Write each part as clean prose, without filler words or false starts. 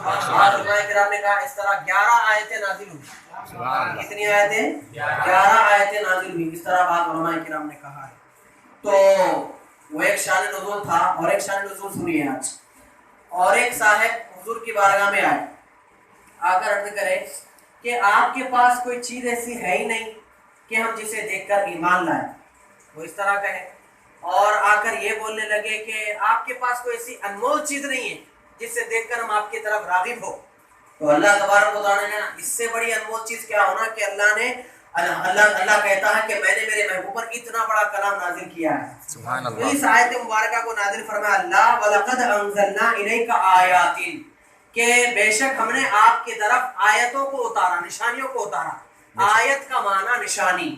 किराम ने कहा इस तरह 11 आयतें नाजिल हुई। कितनी आयतें? 11 आयतें नाजिल हुई। इस तरह बात उलमाए किराम ने कहा है। तो वो एक शान नुज़ूल था और एक शान नुज़ूल सुनिए आज। और एक साहब हुजूर की बारगाह में आए, आकर अर्ज करे कि आपके पास कोई चीज ऐसी है ही नहीं कि हम जिसे देखकर ईमान लाए। वो इस तरह कहे और आकर ये बोलने लगे कि आपके पास कोई ऐसी अनमोल चीज नहीं है जिससे देखकर हम आपकी तरफ राग़िब हो। तो अल्लाह तबारक व तआला ने इससे बड़ी अनमोल चीज क्या होना कि अल्लाह कहता है कि मैंने मेरे महबूब पर इतना बड़ा कलाम नाजिल किया है। सुभान अल्लाह। इस आयत मुबारका को नाजिल फरमाया अल्लाह वलक़द अंज़लना इलैका आयातिन, के बेशक हमने आपकी तरफ आयतों को उतारा, निशानियों को उतारा। आयत का माना निशानी,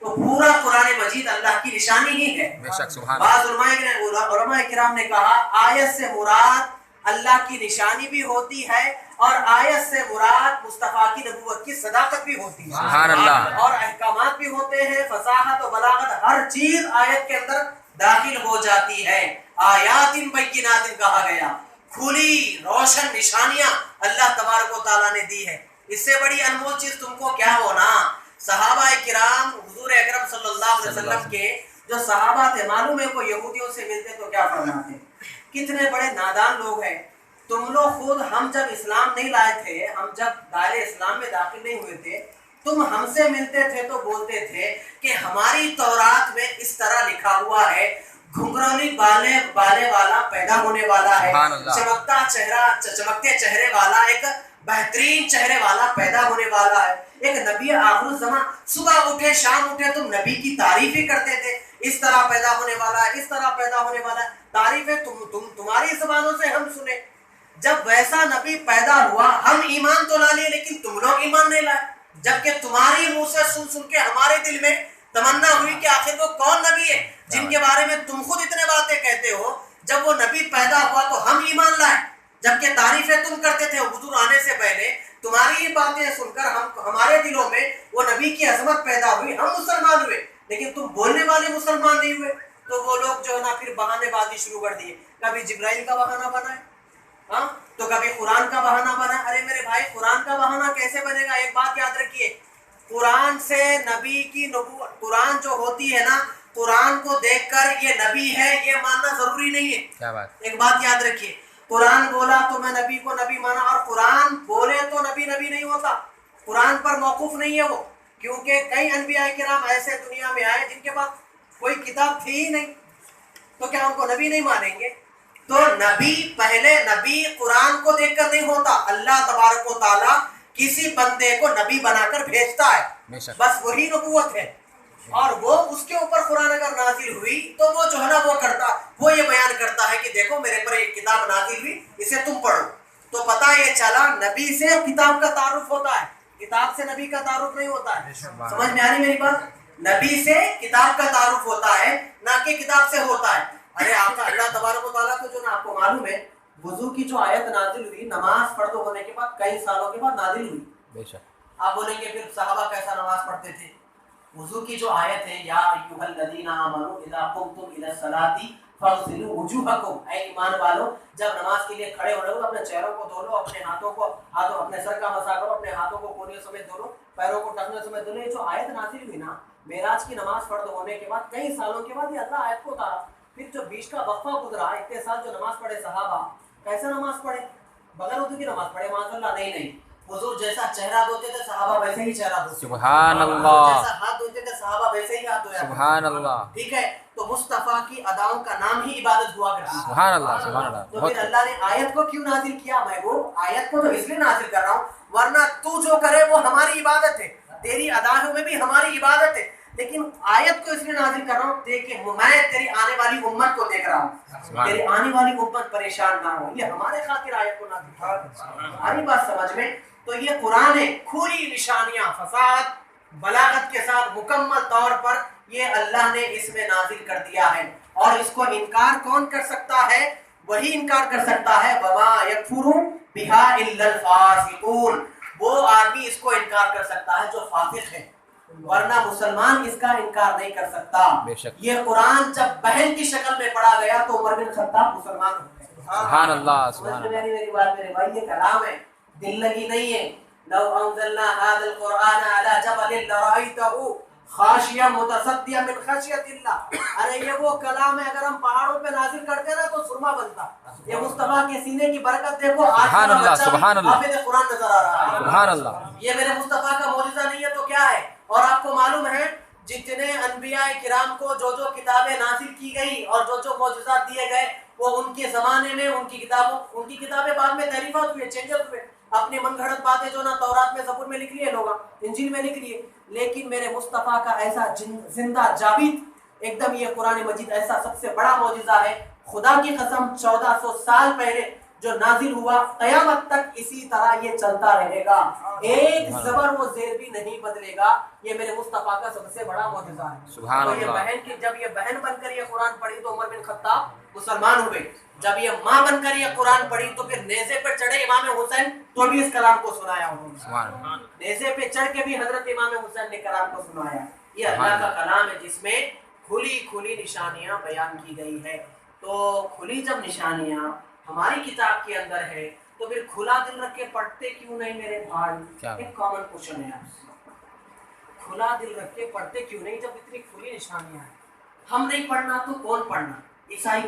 तो पूरा कुरान मजीद अल्लाह की निशानी ही है। बेशक सुभान अल्लाह। उलमाए किराम ने कहा आयत से मुराद अल्लाह की निशानी भी होती है और आयत से मुराद मुस्तफा की नबूवत की सदाकत भी होती है। सुभान अल्लाह। और अहकामात भी होते हैं, फसाहत और बलागत, हर चीज आयत के अंदर दाखिल हो जाती है। आयातिन बय्यिनातिन कहा गया, खुली रोशन निशानियां अल्लाह तबारक व तआला ने दी है। इससे बड़ी अनमोल चीज तुमको क्या होना। सहाबा किराम हुजूर अकरम सल्लल्लाहु अलैहि वसल्लम के जो सहाबा थे, मालूम है कोई यहूदियों से मिलते तो क्या फरमाते, कितने बड़े नादान लोग हैं तुम लोग। खुद हम जब इस्लाम नहीं लाए थे, हम जब दायरे इस्लाम में दाखिल नहीं हुए थे, तुम हमसे मिलते थे तो बोलते थे कि हमारी तौरात में इस तरह लिखा हुआ है, घुंघरानी बाले वाला पैदा होने वाला है, चमकते चेहरे वाला, एक बेहतरीन चेहरे वाला पैदा होने वाला है, एक नबी आखिर ज़मान, सुबह उठे शाम उठे तुम नबी की तारीफ ही करते थे, इस तरह पैदा होने वाला है, इस तरह पैदा होने वाला है, तारीफें तुम्हारी ज़बानों से हम सुने। जब वैसा नबी पैदा हुआ हम ईमान तो ला लिए, लेकिन तुम लोग ईमान नहीं लाए, जबकि तुम्हारी मुंह से सुन सुन के हमारे दिल में तमन्ना हुई कि आखिर वो कौन नबी है जिनके बारे में तुम खुद इतने बातें कहते हो। जब वो नबी पैदा हुआ तो हम ईमान लाए, जबकि तारीफें तुम करते थे हुजूर आने से पहले। तुम्हारी ये बातें सुनकर हमारे दिलों में वो नबी की अजमत पैदा हुई, हम मुसलमान हुए, लेकिन तुम बोलने वाले मुसलमान नहीं हुए। तो वो लोग जो है ना फिर बहानेबाजी शुरू कर दिए, कभी जिब्राइल का बहाना बनाए, हाँ, तो कभी कुरान का बहाना बना। अरे मेरे भाई, कुरान का बहाना कैसे बनेगा? एक बात याद रखिए, कुरान से नबी की नबूवत, कुरान जो होती है ना, कुरान को देखकर ये नबी है ये मानना जरूरी नहीं है। क्या बात? एक बात याद रखिए, कुरान बोला तो मैं नबी को नबी माना, और कुरान बोले तो नबी नबी नहीं होता। कुरान पर मौकूफ नहीं है वो, क्योंकि कई अनबिया किराम ऐसे दुनिया में आए जिनके पास कोई किताब थी ही नहीं, तो क्या उनको नबी नहीं मानेंगे? तो नबी, पहले नबी कुरान को देखकर नहीं होता, अल्लाह तबारक व तआला किसी बंदे को नबी बनाकर भेजता है, बस वही नबूवत है। और वो उसके ऊपर कुरान अगर नाजिल हुई तो वो जो है ना वो ये बयान करता है कि देखो मेरे पर एक किताब नाजिल हुई, इसे तुम पढ़ो। तो पता ये चला नबी से किताब का तारुफ होता है, किताब से नबी का तारुफ नहीं होता है। समझ में आ रही मेरी बात? नबी से किताब का तारुफ होता है, ना कि किताब से होता है। अरे आपका अल्लाह तबारक व तआला को जो ना, आपको मालूम है वुजू की जो आयत नाजिल हुई नमाज फर्द होने के बाद कई सालों के बाद नाजिल हुई। बेशक आप बोलेंगे फिर सहाबा कैसा नमाज पढ़ते थे? वुजू की जो आयत है, या अय्युहल्लज़ीना आमनू इज़ा कुमतुम इला सलाती फग़सिलू वुजूहकुम, ऐ ईमान वालों जब नमाज के लिए खड़े हो रहे हो अपने चेहरों को धो लो, अपने हाथों अपने सर का मसा करो, अपने हाथों को कोहनियों समेत धो लो, पैरों को टखने समेत धो लो। ये जो आयत नाजिल हुई ना मेराज की नमाज फर्द होने के बाद कई सालों के बाद ये अल्लाह आयत को उतारा। फिर जो बीच का वक्फा गुजरा, इतने साल जो नमाज पढ़े सहाबा, कैसे नमाज पढ़े? बगैर वुज़ू की नमाज पढ़े? माशाअल्लाह नहीं, हुजूर जैसा चेहरा धोते थे सहाबा वैसे ही चेहरा धोते, सुभान अल्लाह, जैसा हाथ धोते थे सहाबा वैसे ही हाथ धोया, सुभान अल्लाह। ठीक है, तो मुस्तफा की अदाओं का नाम ही इबादत हुआ करती है, सुभान अल्लाह, सुभान अल्लाह। तो फिर अल्लाह ने आयत को क्यों नाजिल किया? महबूब आयत को तो इसलिए नाजिल कर रहा हूँ, वरना तू जो करे वो हमारी इबादत है, तेरी अदाओं में भी हमारी इबादत है, लेकिन आयत को इसलिए नाजिल कर रहा हूँ देखिए मैं तेरी आने वाली उम्मत को देख रहा हूँ, तेरी आने वाली उम्मत परेशान ना हो, ये हमारे खातिर आयत को नाजिल कर रहा हूँ। आनी बात समझ में? तो ये कुरान है, खुली निशानियां फसाद बलागत के साथ मुकम्मल तौर पर ये अल्लाह ने इसमें नाजिल कर दिया है। और इसको इनकार कौन कर सकता है? वही इनकार कर सकता है, वमा यकफुरु बिहा इल्लल फासिकून, वो आदमी इसको इनकार कर सकता है जो फासिक है, वरना मुसलमान इसका इनकार नहीं कर सकता। ये कुरान जब बहन की शक्ल में पढ़ा गया तो उमर बिन खत्ताब मुसलमान हो गए, सुभान अल्लाह, सुभान अल्लाह। मेरी बात मेरे भाई, ये कलाम है, दिल लगी नहीं है। लौ अंज़लना हाज़ल कुरआन अला जबलिन लरअयतहु खाशियम मुतसद्दिया मिन खशियतिल्लाह। अरे ये वो कलाम है, अगर हम पहाड़ों पे नाजिल करते ना तो सुरमा बनता। ये मुस्तफा के सीने की बरकत देखो, आज सुभान अल्लाह, सुभान अल्लाह, हाफिज़ कुरान नजर आ रहा है। सुभान अल्लाह। ये मेरे मुस्तफा का मौजूदा नहीं है तो क्या है। और आपको मालूम है जितने अनबिया किराम को जो जो किताबें नाजिल की गई और जो जो मौजूदात दिए गए, वो उनके जमाने में उनकी किताबें बाद में तहरीफात हुए, चेंजेस हुए। अपनी मनगढ़ंत बातें जो ना तौरात में, ज़बूर में लिख लिए लोग, इंजील में लिख लिए, लेकिन मेरे मुस्तफ़ा का ऐसा जिंदा जाबित एकदम ये कुरान मजीद ऐसा सबसे बड़ा मौजिज़ा है। खुदा की कसम 1400 साल पहले जो नाजिल हुआ, कयामत तक इसी तरह ये चलता रहेगा, एक ज़बर वो ज़ेर भी नहीं बदलेगा। ये मेरे मुस्तफ़ा का सबसे बड़ा मौजिज़ा है। तो ये बहन की जब ये बहन बनकर ये कुरान पढ़ी तो उमर बिन खत्ताब मुसलमान हुए। जब ये माँ बनकर ये कुरान पढ़ी तो फिर नेज़े पर चढ़े इमाम हुसैन तो भी इस कलाम को सुनाया उन्होंने। नेज़े पे चढ़ के भी हजरत इमाम हुसैन ने कलाम को सुनाया। ये अल्लाह का कलाम है जिसमें खुली खुली निशानियां बयान की गई है। तो खुली जब निशानियां हमारी किताब के अंदर है तो फिर खुला दिल रख के पढ़ते क्यों नहीं मेरे भाई? एक कॉमन क्वेश्चन है आपसे, खुला दिल रख के पढ़ते क्यों नहीं जब इतनी खुली निशानियां हैं? हम नहीं पढ़ना तो कौन पढ़ना? ईसाई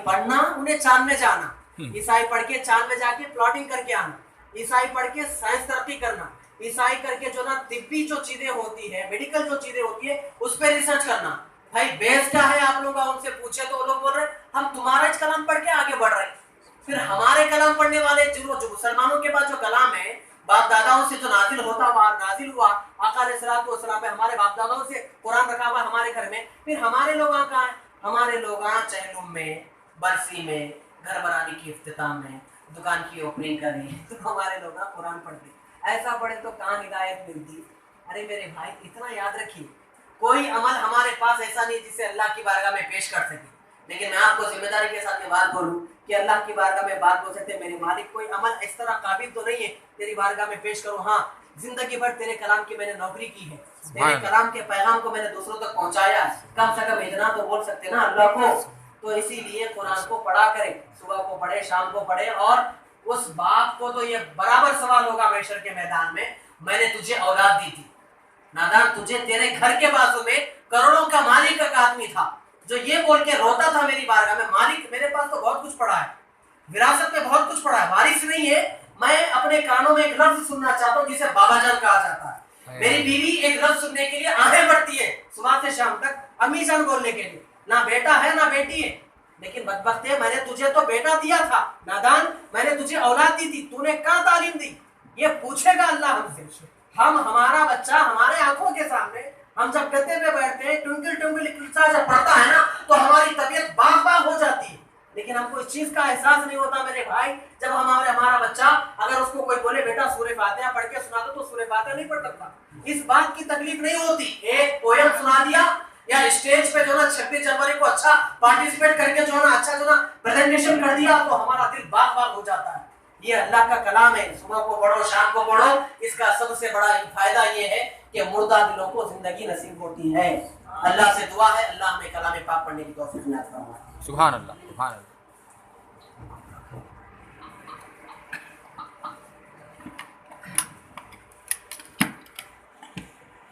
पढ़ना, उन्हें चांद में जाना, ईसाई पढ़ के चांद में जाके प्लॉटिंग करके आना, ईसाई पढ़ के साइंस तरक्की करना, ईसाई करके जो ना तिब्बी जो चीजें होती है, मेडिकल जो चीजें होती है उस पर रिसर्च करना। भाई बेस क्या है आप लोग उनसे पूछे तो वो लोग बोल रहे हम तुम्हारा इस कलाम पढ़ के आगे बढ़ रहे हैं। फिर हमारे कलाम पढ़ने वाले जो मुसलमानों के पास जो कलाम है बाप दादाओं से जो नाजिल हुआ आका अलैहिस्सलातु वस्सलाम पे, हमारे बाप दादाओं से कुरान रखा हुआ हमारे घर में, फिर हमारे लोग कहाँ हैं? हमारे लोग चहलुम में, बरसी में, घर बनाने की इफ्तिताम में, दुकान की ओपनिंग कर रही है, तो हमारे लोग कुरान पढ़ते। ऐसा पढ़े तो कहाँ हिदायत मिलती? अरे मेरे भाई इतना याद रखिए, कोई अमल हमारे पास ऐसा नहीं जिसे अल्लाह की बारगाह में पेश कर सके। लेकिन मैं आपको जिम्मेदारी के साथ ये बात बोलूं कि अल्लाह की बारगाह में बात बोल सकते, मेरे मालिक कोई अमल इस तरह काबिल तो नहीं है तेरी बारगाह में पेश करूं। हाँ, जिंदगी भर तेरे कलाम की मैंने नौकरी की है, तेरे कलाम के पैगाम को मैंने दूसरों तक पहुंचाया, कम से कम इतना तो बोल सकते ना अल्लाह को। तो इसीलिए कुरान को पढ़ा करें, सुबह को पढ़े, शाम को पढ़े, और उस बाप को तो ये बराबर सवाल होगा महशर के मैदान में, मैंने तुझे औलाद दी थी नादान, तुझे तेरे घर के बाजू में करोड़ों का मालिक का आदमी था जो ये बोल के रोता था मेरी बारगाह में, मालिक मेरे पास तो बहुत कुछ पड़ा है, विरासत में बहुत कुछ पड़ा है, वारिस नहीं है, मैं अपने कानों में एक लफ्ज सुनना चाहता हूँ जिसे बाबा जान कहा जाता है। मेरी बीवी एक लफ्ज सुनने के लिए आहें भरती है सुबह से शाम तक, अम्मी जान बोलने के लिए, ना बेटा है ना बेटी है। लेकिन बदबख्त है, मैंने तुझे तो बेटा दिया था नादान, मैंने तुझे औलाद दी थी, तूने कहाँ तालीम दी? ये पूछेगा अल्लाह हमसे। हम हमारा बच्चा हमारे आंखों के सामने, हम जब गद्दे पे बैठते हैं, ट्विंकल ट्विंकल लिटिल जब पढ़ता है ना तो हमारी तबीयत बाग बाग हो जाती है। लेकिन हमको इस चीज का एहसास नहीं होता मेरे भाई, जब हमारा बच्चा अगर उसको कोई बोले बेटा सूरह फातिहा पढ़ के सुना दो तो सूरह फातिहा नहीं पढ़ सकता। इस बात की तकलीफ नहीं होती, एक पोयम सुना दिया या स्टेज पे जो ना 26 जनवरी को अच्छा पार्टिसिपेट करके जो ना अच्छा जो ना प्रेजेंटेशन कर दिया तो हमारा दिल बाग बाग हो जाता है। ये अल्लाह का कलाम है, सुबह को पढ़ो शाम को पढ़ो, इसका सबसे बड़ा फायदा ये है कि मुर्दा दिलों को जिंदगी नसीब होती है। अल्लाह से दुआ है अल्लाह हमें कलाम पाक पढ़ने की तौफीक अता फरमाए। सुभान अल्लाह, सुभान अल्लाह।